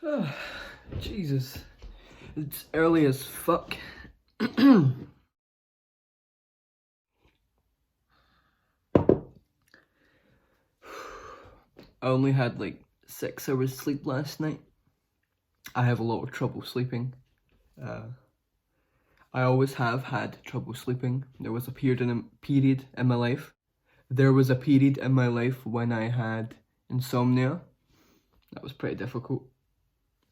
Oh, Jesus. It's early as fuck. I only had like 6 hours sleep last night. I have a lot of trouble sleeping. I always have had trouble sleeping. There was a period in my life. There was a period in my life when I had insomnia. That was pretty difficult.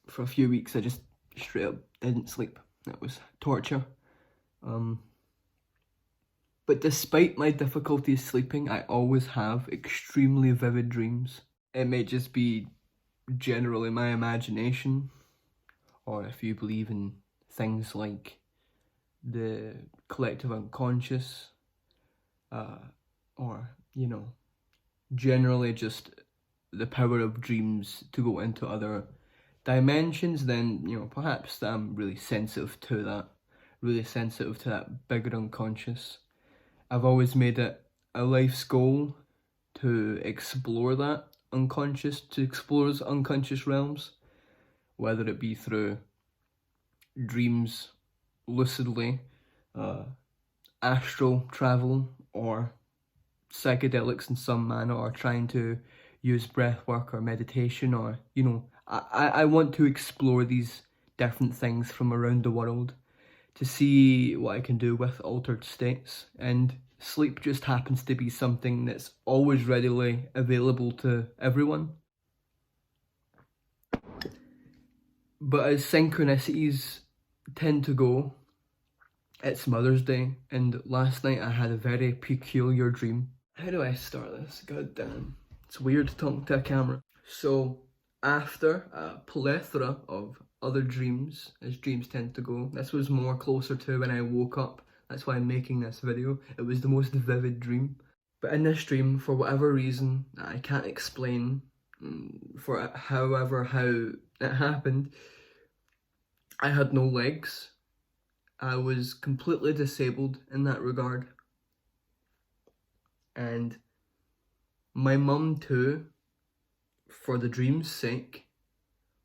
For a few weeks I just straight up didn't sleep. That was torture. But despite my difficulties sleeping, I always have extremely vivid dreams. It may just be generally my imagination, or if you believe in things like the collective unconscious, or, generally just the power of dreams to go into other dimensions, then, perhaps I'm really sensitive to that bigger unconscious. I've always made it a life's goal to explore that unconscious, to explore those unconscious realms, whether it be through dreams lucidly, astral travel, or psychedelics in some manner, or trying to use breath work or meditation, or, I want to explore these different things from around the world to see what I can do with altered states, and sleep just happens to be something that's always readily available to everyone. But as synchronicities tend to go, it's Mother's Day, and last night I had a very peculiar dream. How do I start this? God damn. It's weird talking to a camera. So, after a plethora of other dreams, as dreams tend to go, this was more closer to when I woke up. That's why I'm making this video. It was the most vivid dream. But in this dream, for whatever reason, I can't explain, how it happened, I had no legs. I was completely disabled in that regard. And my mum too, for the dream's sake,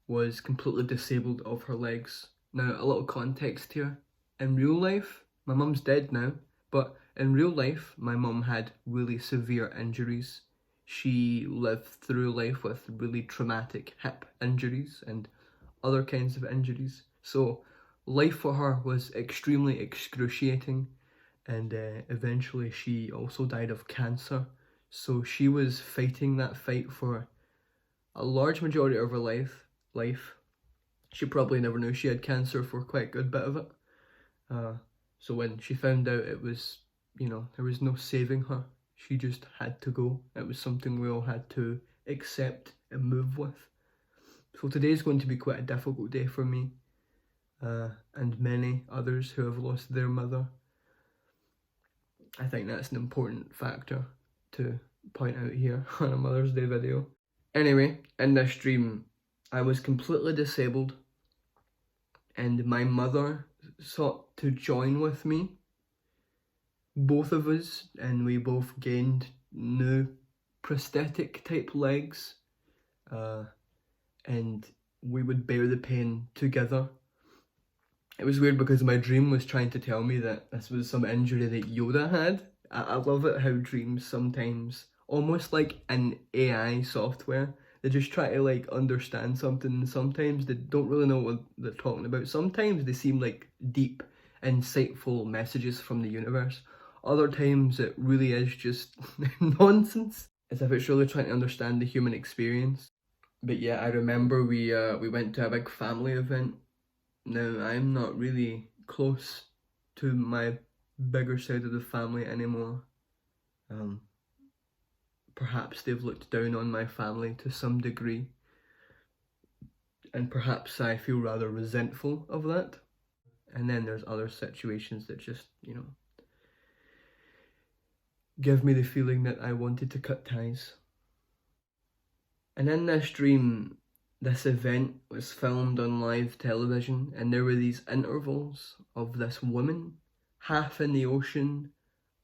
was completely disabled of her legs. Now, a little context here. In real life, my mum's dead now, but in real life, my mum had really severe injuries. She lived through life with really traumatic hip injuries and other kinds of injuries. So life for her was extremely excruciating, and eventually she also died of cancer. So she was fighting that fight for a large majority of her life. She probably never knew she had cancer for quite a good bit of it. So when she found out it was, there was no saving her, she just had to go. It was something we all had to accept and move with. So today's going to be quite a difficult day for me, and many others who have lost their mother. I think that's an important factor to point out here on a Mother's Day video. Anyway, in this dream, I was completely disabled, and my mother sought to join with me, both of us, and we both gained new prosthetic type legs, and we would bear the pain together. It was weird because my dream was trying to tell me that this was some injury that Yoda had. I love it how dreams sometimes, almost like an AI software, they just try to like understand something, and sometimes they don't really know what they're talking about. Sometimes they seem like deep, insightful messages from the universe. Other times it really is just nonsense, as if it's really trying to understand the human experience. But yeah, I remember we went to a big family event. Now, I'm not really close to my bigger side of the family anymore. Perhaps they've looked down on my family to some degree, and perhaps I feel rather resentful of that. And then there's other situations that just, give me the feeling that I wanted to cut ties. And in this dream, this event was filmed on live television, and there were these intervals of this woman, half in the ocean,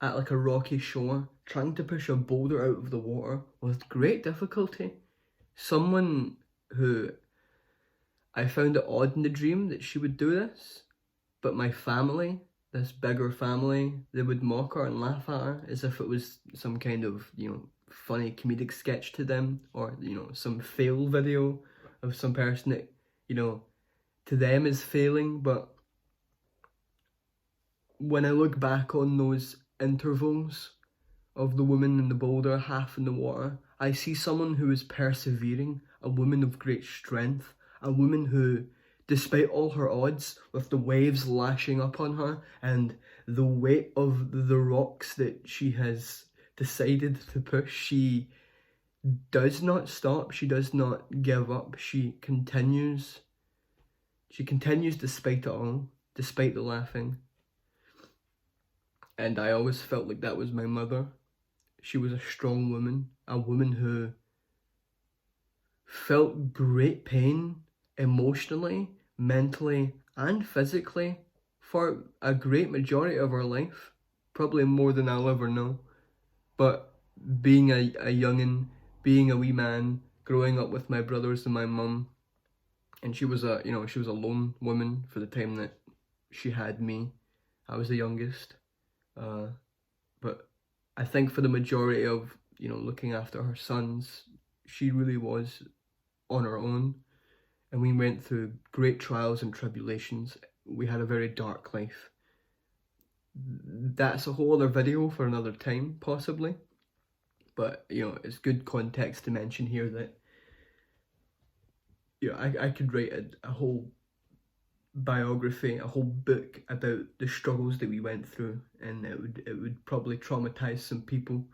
at like a rocky shore, trying to push a boulder out of the water with great difficulty. Someone who I found it odd in the dream that she would do this, but my family, this bigger family, they would mock her and laugh at her as if it was some kind of, funny comedic sketch to them, or, some fail video of some person that, to them is failing. But when I look back on those intervals of the woman in the boulder, half in the water, I see someone who is persevering, a woman of great strength, a woman who, despite all her odds, with the waves lashing up on her and the weight of the rocks that she has decided to push, she does not stop, she does not give up, she continues. She continues despite it all, despite the laughing. And I always felt like that was my mother. She was a strong woman, a woman who felt great pain emotionally, mentally, and physically for a great majority of her life, probably more than I'll ever know. But being a youngin', being a wee man, growing up with my brothers and my mum, and she was a lone woman for the time that she had me. I was the youngest, but I think for the majority of, looking after her sons, she really was on her own. And we went through great trials and tribulations. We had a very dark life. That's a whole other video for another time, possibly. But, it's good context to mention here that, I could write a whole biography, a whole book about the struggles that we went through, and it would probably traumatize some people.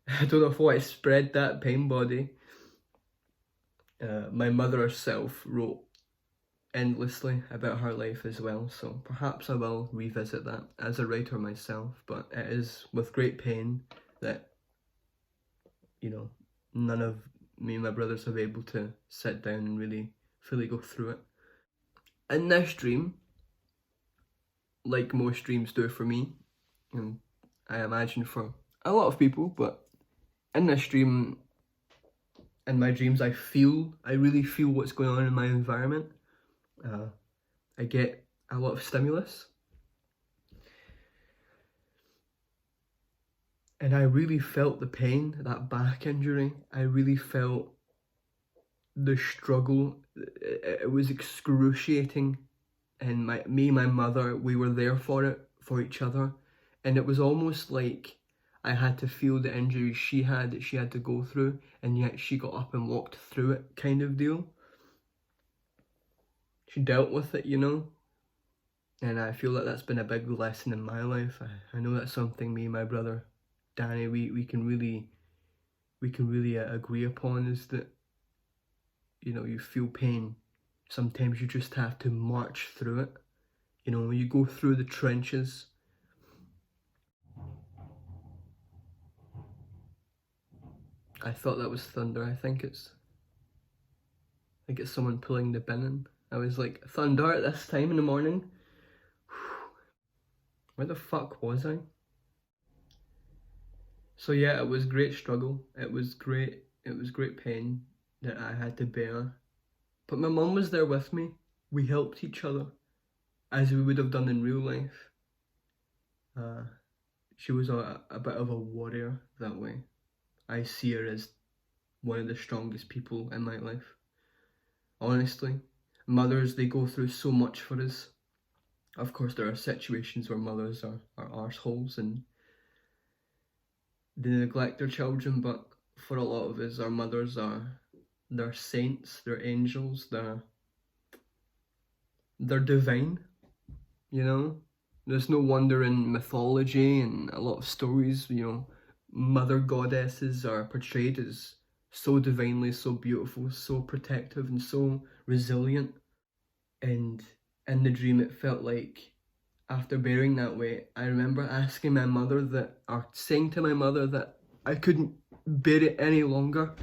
I don't know if I spread that pain body. My mother herself wrote endlessly about her life as well, so perhaps I will revisit that as a writer myself. But it is with great pain that, none of me and my brothers have been able to sit down and really fully go through it. In this dream, like most dreams do for me, and I imagine for a lot of people, but in this dream, in my dreams, I really feel what's going on in my environment. I get a lot of stimulus, and I really felt the pain, that back injury. I really felt the struggle. It was excruciating, and my mother, we were there for each other, and it was almost like I had to feel the injuries that she had to go through, and yet she got up and walked through it, kind of deal. She dealt with it, and I feel like that's been a big lesson in my life. I know that's something me and my brother Danny, we can really agree upon, is that, you feel pain. Sometimes you just have to march through it. You go through the trenches. I thought that was thunder. I think it's someone pulling the bin in. I was like, thunder at this time in the morning? Where the fuck was I? So yeah, it was great struggle. It was great pain that I had to bear. But my mum was there with me. We helped each other, as we would have done in real life. She was a bit of a warrior that way. I see her as one of the strongest people in my life. Honestly, mothers, they go through so much for us. Of course, there are situations where mothers are arseholes and they neglect their children, but for a lot of us, our mothers they're saints, they're angels, they're divine, There's no wonder in mythology and a lot of stories, mother goddesses are portrayed as so divinely, so beautiful, so protective and so resilient. And in the dream, it felt like, after bearing that weight, I remember asking my mother saying to my mother that I couldn't bear it any longer.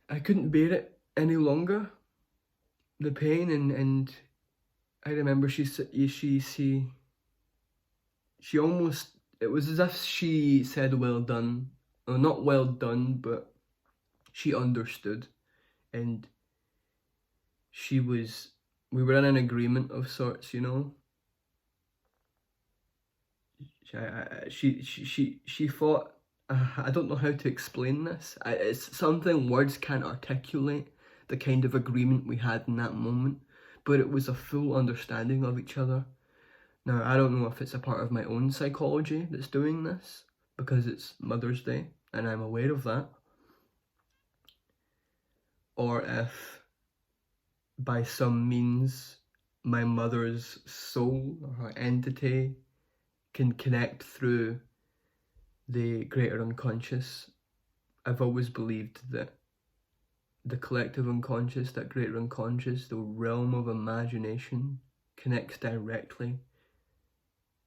I couldn't bear it any longer, the pain, and I remember she almost, it was as if she said well done, or not well done, but she understood. and we were in an agreement of sorts, you know. She thought, I don't know how to explain this. It's something words can't articulate, the kind of agreement we had in that moment, but it was a full understanding of each other. Now, I don't know if it's a part of my own psychology that's doing this, because it's Mother's Day, and I'm aware of that, or if by some means my mother's soul or her entity can connect through the greater unconscious. I've always believed that the collective unconscious, that greater unconscious, the realm of imagination, connects directly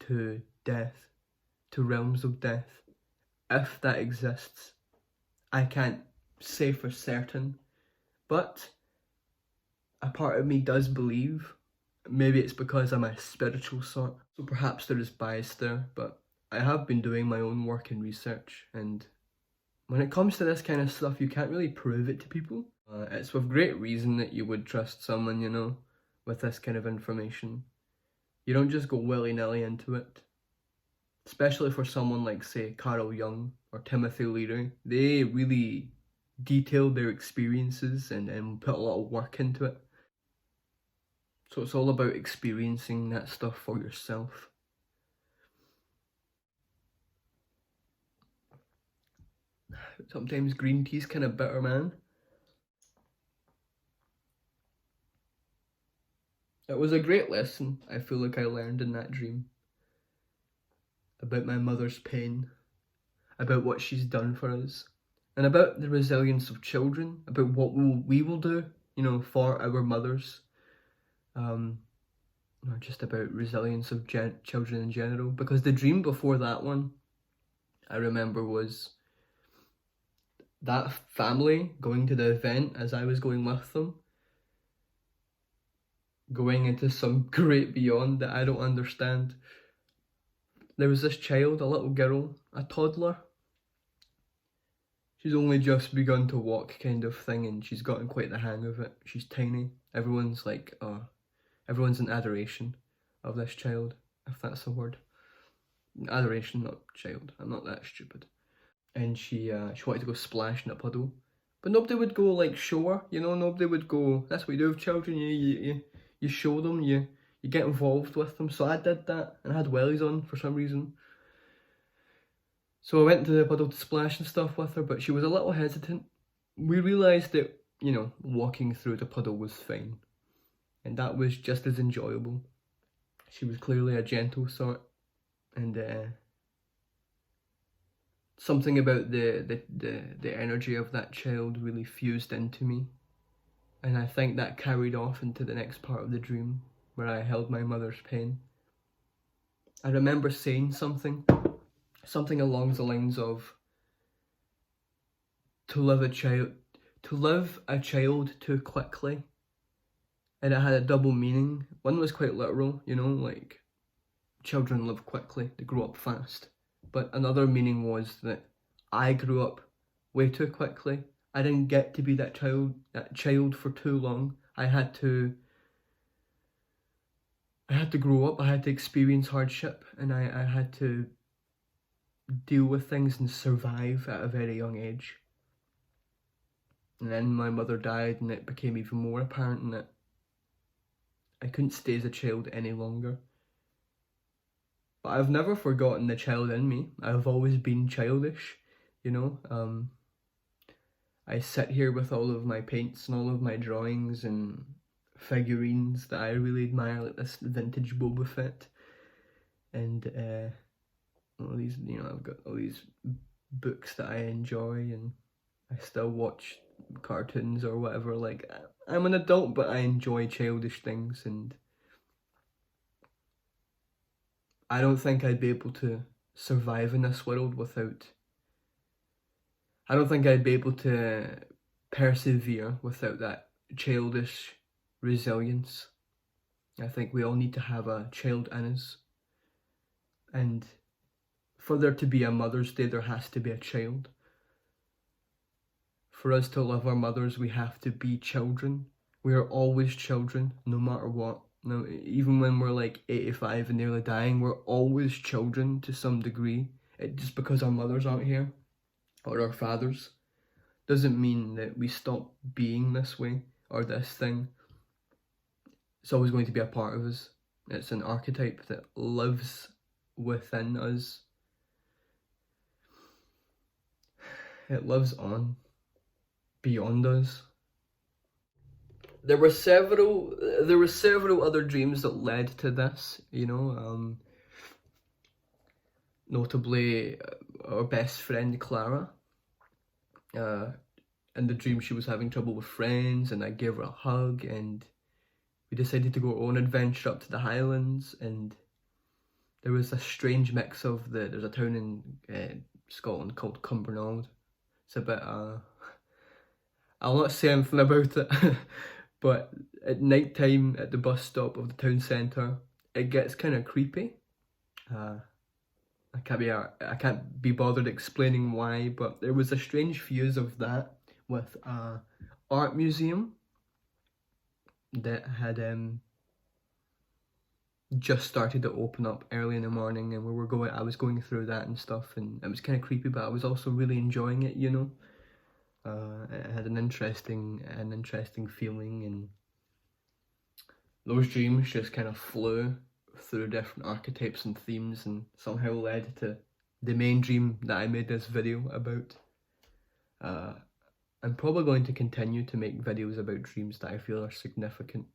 to death, to realms of death. If that exists, I can't say for certain, but a part of me does believe. Maybe it's because I'm a spiritual sort, so perhaps there is bias there, but I have been doing my own work and research, and when it comes to this kind of stuff, you can't really prove it to people. It's with great reason that you would trust someone, you know, with this kind of information. You don't just go willy-nilly into it. Especially for someone like, say, Carl Jung or Timothy Leary. They really detailed their experiences and put a lot of work into it. So it's all about experiencing that stuff for yourself. Sometimes green tea's kind of bitter, man. It was a great lesson I feel like I learned in that dream. About my mother's pain, about what she's done for us, and about the resilience of children, about what we will do, you know, for our mothers. Not just about resilience of children in general, because the dream before that one, I remember, was that family going to the event as I was going with them, going into some great beyond that I don't understand. There was this child, a little girl, a toddler. She's only just begun to walk kind of thing, and she's gotten quite the hang of it. She's tiny. Everyone's like, everyone's in adoration of this child, if that's a word. Adoration, not child. I'm not that stupid. And she wanted to go splash in a puddle, but nobody would go like show her, you know. Nobody would go. That's what you do with children. You show them. You get involved with them. So I did that, and I had wellies on for some reason. So I went to the puddle to splash and stuff with her, but she was a little hesitant. We realised that, you know, walking through the puddle was fine, and that was just as enjoyable. She was clearly a gentle sort, and something about the energy of that child really fused into me, and I think that carried off into the next part of the dream, where I held my mother's pain. I remember saying something along the lines of, to live a child too quickly, and it had a double meaning. One was quite literal, you know, like children live quickly, they grow up fast. But another meaning was that I grew up way too quickly. I didn't get to be that child for too long. I had to grow up, I had to experience hardship, and I had to deal with things and survive at a very young age. And then my mother died, and it became even more apparent that I couldn't stay as a child any longer. But I've never forgotten the child in me. I've always been childish, you know. I sit here with all of my paints and all of my drawings and figurines that I really admire, like this vintage Boba Fett, and all these, you know, I've got all these books that I enjoy, and I still watch cartoons or whatever. Like, I'm an adult, but I enjoy childish things, and I don't think I'd be able to survive in this world without... I don't think I'd be able to persevere without that childish resilience. I think we all need to have a child in us. And for there to be a Mother's Day, there has to be a child. for us to love our mothers, we have to be children. We are always children, no matter what. No, even when we're like 85 and nearly dying, we're always children to some degree. Just because our mothers aren't here, or our fathers, doesn't mean that we stop being this way, or this thing. It's always going to be a part of us. It's an archetype that lives within us. It lives on, beyond us. There were several other dreams that led to this, you know, notably our best friend Clara. In the dream she was having trouble with friends, and I gave her a hug, and we decided to go our own adventure up to the Highlands, and there was a strange mix of there's a town in Scotland called Cumbernauld. It's a bit, I'll not say anything about it, but at night time at the bus stop of the town centre, it gets kind of creepy. I can't be bothered explaining why, but there was a strange fuse of that with a art museum that had just started to open up early in the morning, and I was going through that and stuff, and it was kind of creepy, but I was also really enjoying it, you know. It had an interesting feeling, and those dreams just kind of flew through different archetypes and themes, and somehow led to the main dream that I made this video about. I'm probably going to continue to make videos about dreams that I feel are significant,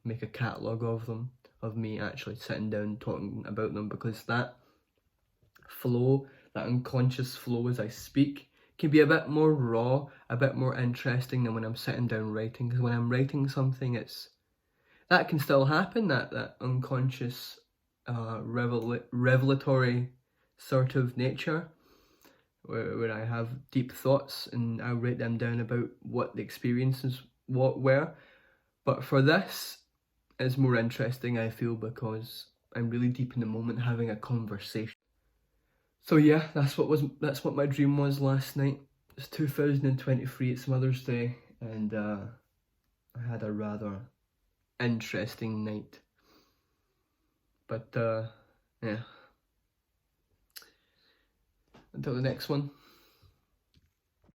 make a catalogue of them, of me actually sitting down talking about them, because that flow, that unconscious flow as I speak, can be a bit more raw, a bit more interesting than when I'm sitting down writing. Because when I'm writing something, that can still happen, that unconscious revelatory sort of nature, where I have deep thoughts and I write them down about what the experiences were. But for this, it's more interesting, I feel, because I'm really deep in the moment having a conversation. So yeah, that's what my dream was last night. It's 2023, it's Mother's Day, and I had a rather interesting night. But yeah. Until the next one.